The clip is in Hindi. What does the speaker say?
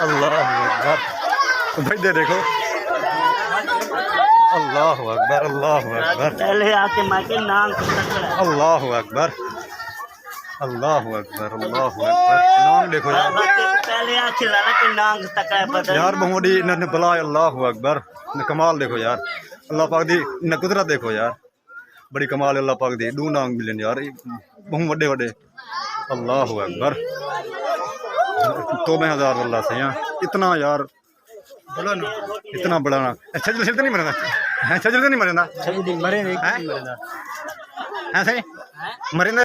अल्लाह अकबर भाई दे देखो अल्लाह अकबर पहले आके माके नाम अल्लाह अकबर अल्लाह अकबर नाम देखो यार पहले आके लाला के नाम तक पता यार बहुमडी न बला अल्लाह अकबर न कमाल देखो यार अल्लाह पाक दी न कुदरत देखो यार बड़ी कमाल अल्लाह पाक दी दू नांग मिलन यार बहु वड्डे वड्डे अल्लाह अकबर तो मैं हजार अल्लाह से इतना यार इतना बड़ा ना छजल से नहीं मरना है छजल से नहीं मरना मरे नहीं ऐसे मरे